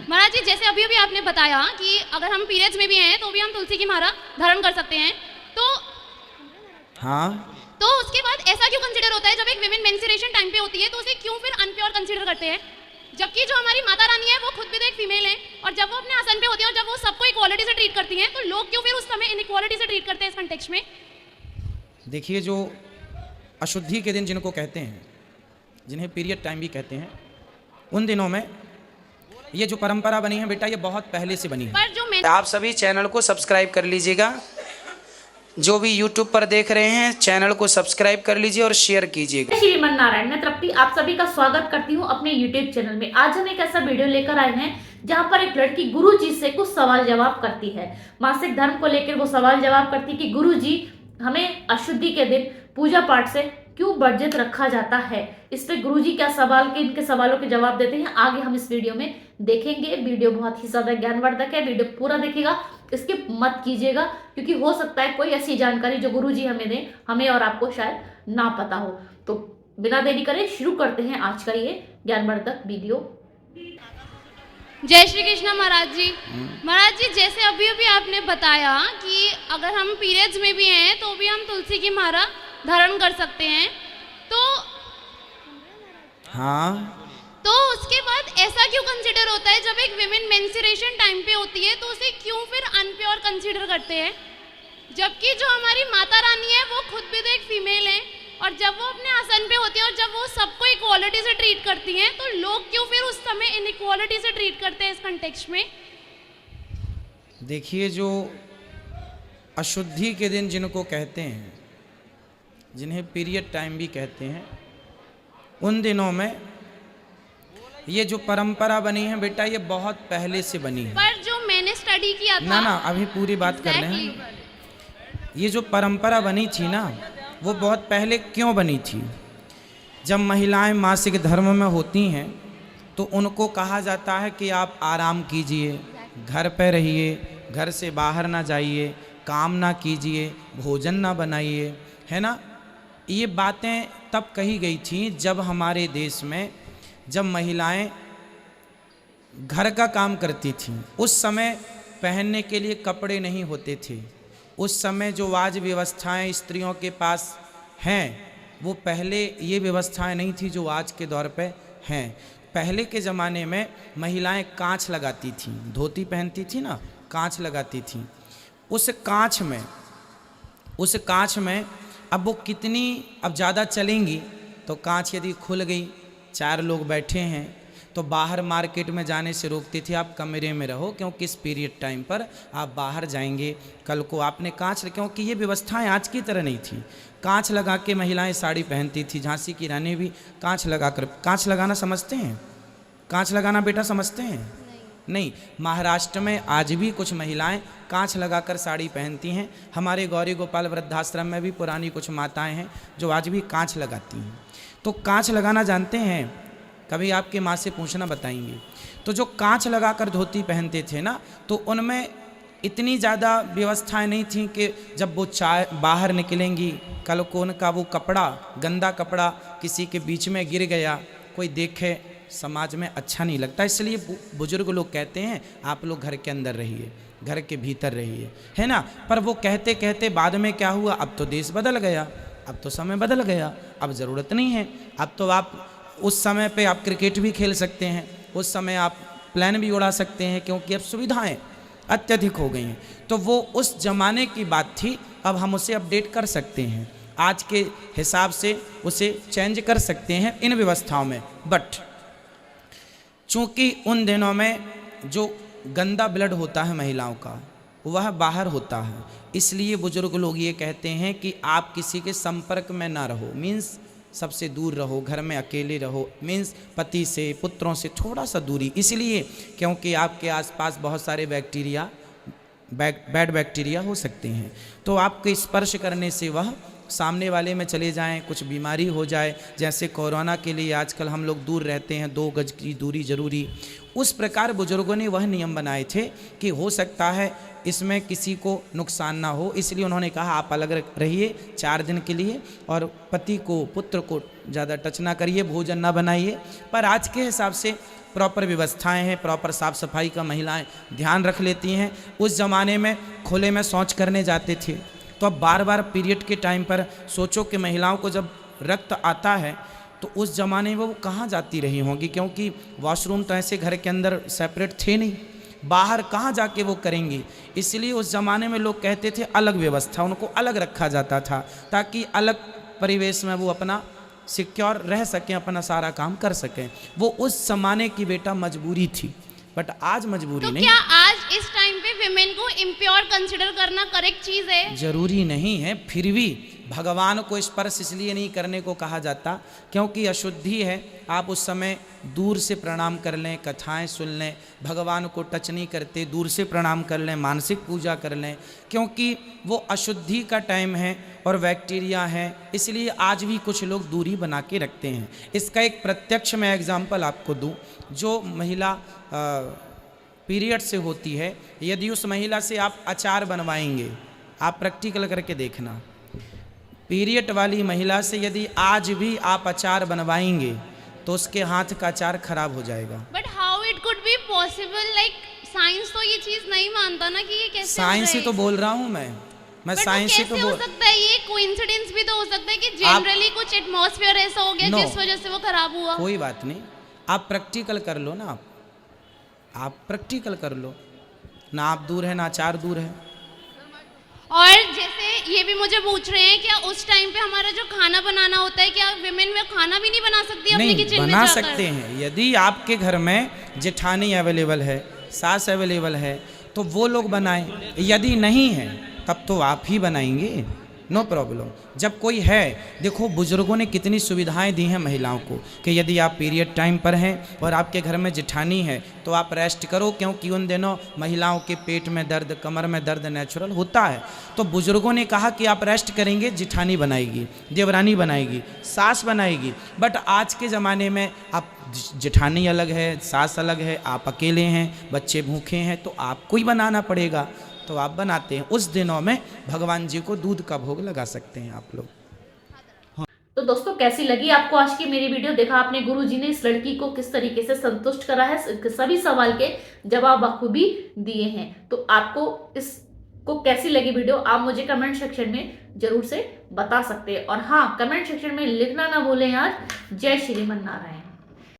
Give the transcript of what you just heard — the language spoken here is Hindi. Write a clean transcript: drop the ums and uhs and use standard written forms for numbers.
महाराज जी, जैसे अभी अभी आपने बताया कि अगर हम पीरियड्स में भी हैं तो भी हम तुलसी की माला धारण कर सकते हैं, तो हाँ, तो उसके बाद ऐसा क्यों कंसीडर होता है जब एक विमेन मेंस्ट्रुएशन टाइम पे होती है तो उसे क्यों फिर अनप्योर कंसीडर करते हैं, जबकि जो हमारी माता रानी है वो खुद भी तो एक फीमेल है, और जब वो अपने आसन पे होती है और जब वो सबको इक्वालिटी से ट्रीट करती हैं तो लोग क्यों फिर उस समय इनइक्वालिटी से ट्रीट करते हैं इस कंटेक्स्ट में? देखिए, जो अशुद्धि के दिन जिनको कहते हैं, जिन्हें पीरियड टाइम भी कहते हैं, उन दिनों में ये जो परंपरा बनी है बेटा, ये बहुत पहले से बनी है। पर जो मैं आप सभी चैनल को सब्सक्राइब कर लीजिएगा। जो भी यूट्यूब पर देख रहे हैं चैनल को सब्सक्राइब कर लीजिए और शेयर कीजिएगा। श्रीमन नारायण, मैं तृप्ति आप सभी का स्वागत करती हूँ अपने YouTube चैनल में। आज हम एक ऐसा वीडियो लेकर आए हैं जहाँ पर एक लड़की गुरु जी से कुछ सवाल जवाब करती है। मासिक धर्म को लेकर वो सवाल जवाब करती है कि गुरु जी, हमें अशुद्धि के दिन पूजा पाठ से क्यों वर्जित रखा जाता है। इस पे गुरुजी क्या सवाल के इनके सवालों के जवाब देते हैं, आगे हम इस वीडियो में देखेंगे। वीडियो बहुत ही ज्यादा ज्ञानवर्धक है, वीडियो पूरा देखिएगा, स्किप मत कीजिएगा, क्योंकि हो सकता है कोई ऐसी जानकारी जो गुरुजी हमें दें, हमें और आपको शायद ना पता हो। तो बिना देरी करे शुरू करते हैं आज का ये ज्ञानवर्धक वीडियो। जय श्री कृष्ण महाराज जी। महाराज जी, जैसे अभी अभी आपने बताया कि अगर हम पीरियड्स में भी हैं तो भी हम तुलसी की माला धारण कर सकते हैं, तो हाँ, तो उसके बाद ऐसा क्यों कंसीडर होता है जब एक विमेन मेंस्ट्रुएशन टाइम पे होती है तो उसे क्यों फिर अनप्योर कंसीडर करते हैं, जबकि जो हमारी माता रानी है वो खुद भी तो एक फीमेल है, और जब वो अपने आसन पे होती है और जब वो सबको इक्वालिटी से ट्रीट करती हैं तो लोग क्यों फिर उस समय इनइक्वालिटी से ट्रीट करते हैं इस कंटेक्स्ट में? देखिए, जो अशुद्धि के दिन जिनको कहते हैं, जिन्हें पीरियड टाइम भी कहते हैं, उन दिनों में ये जो परंपरा बनी है बेटा, ये बहुत पहले से बनी है। पर जो मैंने स्टडी किया था, ना अभी पूरी बात कर रहे हैं। ये जो परंपरा बनी थी ना, वो बहुत पहले क्यों बनी थी। जब महिलाएं मासिक धर्म में होती हैं तो उनको कहा जाता है कि आप आराम कीजिए, घर पे रहिए, घर से बाहर ना जाइए, काम ना कीजिए, भोजन ना बनाइए, है ना। ये बातें तब कही गई थी जब हमारे देश में जब महिलाएं घर का काम करती थीं। उस समय पहनने के लिए कपड़े नहीं होते थे। उस समय जो आज व्यवस्थाएं स्त्रियों के पास हैं, वो पहले ये व्यवस्थाएं नहीं थी जो आज के दौर पे हैं। पहले के ज़माने में महिलाएं कांच लगाती थीं, धोती पहनती थी ना, कांच लगाती थीं। उस कांच में अब वो कितनी अब ज़्यादा चलेंगी तो कांच यदि खुल गई, चार लोग बैठे हैं तो बाहर मार्केट में जाने से रोकती थी, आप कमरे में रहो, क्योंकि इस पीरियड टाइम पर आप बाहर जाएंगे, कल को आपने कांच, क्योंकि ये व्यवस्थाएं आज की तरह नहीं थी। कांच लगा के महिलाएं साड़ी पहनती थी। झांसी की रानी भी कांच लगाना समझते हैं? कांच लगाना बेटा समझते हैं? नहीं। महाराष्ट्र में आज भी कुछ महिलाएं कांच लगाकर साड़ी पहनती हैं। हमारे गौरी गोपाल वृद्धाश्रम में भी पुरानी कुछ माताएं हैं जो आज भी कांच लगाती हैं। तो कांच लगाना जानते हैं? कभी आपके माँ से पूछना, बताएंगे। तो जो कांच लगाकर धोती पहनते थे ना, तो उनमें इतनी ज़्यादा व्यवस्थाएं नहीं थी कि जब वो बाहर निकलेंगी, कल को उनका वो कपड़ा, गंदा कपड़ा किसी के बीच में गिर गया, कोई देखे, समाज में अच्छा नहीं लगता। इसलिए बुजुर्ग लोग कहते हैं आप लोग घर के अंदर रहिए, घर के भीतर रहिए, है ना। पर वो कहते कहते बाद में क्या हुआ, अब तो देश बदल गया, अब तो समय बदल गया, अब ज़रूरत नहीं है। अब तो आप उस समय पे आप क्रिकेट भी खेल सकते हैं, उस समय आप प्लेन भी उड़ा सकते हैं, क्योंकि अब सुविधाएं अत्यधिक हो गई हैं। तो वो उस ज़माने की बात थी, अब हम उसे अपडेट कर सकते हैं, आज के हिसाब से उसे चेंज कर सकते हैं इन व्यवस्थाओं में। बट चूँकि उन दिनों में जो गंदा ब्लड होता है महिलाओं का, वह बाहर होता है, इसलिए बुजुर्ग लोग ये कहते हैं कि आप किसी के संपर्क में ना रहो, मीन्स सबसे दूर रहो, घर में अकेले रहो, मीन्स पति से, पुत्रों से थोड़ा सा दूरी। इसलिए क्योंकि आपके आसपास बहुत सारे बैक्टीरिया, बैड बैक्टीरिया हो सकते हैं, तो आपके स्पर्श करने से वह सामने वाले में चले जाएं, कुछ बीमारी हो जाए। जैसे कोरोना के लिए आजकल हम लोग दूर रहते हैं, 2 गज की दूरी जरूरी। उस प्रकार बुजुर्गों ने वह नियम बनाए थे कि हो सकता है इसमें किसी को नुकसान ना हो, इसलिए उन्होंने कहा आप अलग रहिए 4 दिन के लिए, और पति को, पुत्र को ज़्यादा टच ना करिए, भोजन ना बनाइए। पर आज के हिसाब से प्रॉपर व्यवस्थाएं हैं, प्रॉपर साफ सफाई का महिलाएं ध्यान रख लेती हैं। उस ज़माने में खुले में शौच करने जाते थे, तो अब बार बार पीरियड के टाइम पर सोचो कि महिलाओं को जब रक्त आता है तो उस ज़माने में वो कहाँ जाती रही होंगी, क्योंकि वॉशरूम तो ऐसे घर के अंदर सेपरेट थे नहीं, बाहर कहाँ जाके वो करेंगी। इसलिए उस ज़माने में लोग कहते थे अलग व्यवस्था, उनको अलग रखा जाता था ताकि अलग परिवेश में वो अपना सिक्योर रह सकें, अपना सारा काम कर सकें। वो उस ज़माने की बेटा मजबूरी थी, बट आज मजबूरी तो नहीं। क्या आज इस टाइम पे विमेन को इम्प्योर कंसिडर करना करेक्ट चीज है? जरूरी नहीं है, फिर भी भगवान को स्पर्श इसलिए नहीं करने को कहा जाता क्योंकि अशुद्धि है। आप उस समय दूर से प्रणाम कर लें, कथाएं सुन लें, भगवान को टच नहीं करते, दूर से प्रणाम कर लें, मानसिक पूजा कर लें, क्योंकि वो अशुद्धि का टाइम है और बैक्टीरिया है, इसलिए आज भी कुछ लोग दूरी बना के रखते हैं। इसका एक प्रत्यक्ष मैं एग्जाम्पल आपको दूं। जो महिला पीरियड से होती है, यदि उस महिला से आप अचार बनवाएंगे, आप प्रैक्टिकल करके देखना, पीरियड वाली महिला से यदि आज भी आप अचार बनवाएंगे तो उसके हाथ का अचार खराब हो जाएगा। But how it could be possible? Like science तो ये चीज नहीं मानता ना कि ये कैसे साइंस ही तो बोल रहा हूँ मैं साइंस ही तो हो सकता है, ये कोइंसिडेंस भी तो हो सकता है कि जनरली कुछ एटमॉस्फेयर ऐसा हो गया जिस वजह से वो खराब हुआ। कोई बात नहीं, आप प्रैक्टिकल कर लो ना, आप प्रैक्टिकल कर लो ना, आप दूर है ना अचार दूर है। और जैसे ये भी मुझे पूछ रहे हैं क्या उस टाइम पे हमारा जो खाना बनाना होता है, क्या विमेन में खाना भी नहीं बना सकती अपने किचन में बना जाकर? सकते हैं, यदि आपके घर में जेठानी अवेलेबल है, सास अवेलेबल है तो वो लोग बनाएं, यदि नहीं है तब तो आप ही बनाएंगे, नो प्रॉब्लम। जब कोई है, देखो बुजुर्गों ने कितनी सुविधाएं दी हैं महिलाओं को कि यदि आप पीरियड टाइम पर हैं और आपके घर में जेठानी है तो आप रेस्ट करो, क्योंकि उन दिनों महिलाओं के पेट में दर्द, कमर में दर्द नेचुरल होता है। तो बुजुर्गों ने कहा कि आप रेस्ट करेंगे, जेठानी बनाएगी, देवरानी बनाएगी, सास बनाएगी। बट आज के ज़माने में आप जेठानी अलग है, सास अलग है, आप अकेले हैं, बच्चे भूखे हैं, तो आपको ही बनाना पड़ेगा, तो आप बनाते हैं। उस दिनों में भगवान जी को दूध का भोग लगा सकते हैं आप लोग। तो दोस्तों कैसी लगी आपको आज की मेरी वीडियो? देखा आपने गुरुजी ने इस लड़की को किस तरीके से संतुष्ट करा है, सभी सवाल के जवाब बखूबी दिए हैं। तो आपको इसको कैसी लगी वीडियो आप मुझे कमेंट सेक्शन में जरूर से बता सकते हैं। और हाँ, कमेंट सेक्शन में लिखना ना भूलें यार, जय श्रीमन नारायण।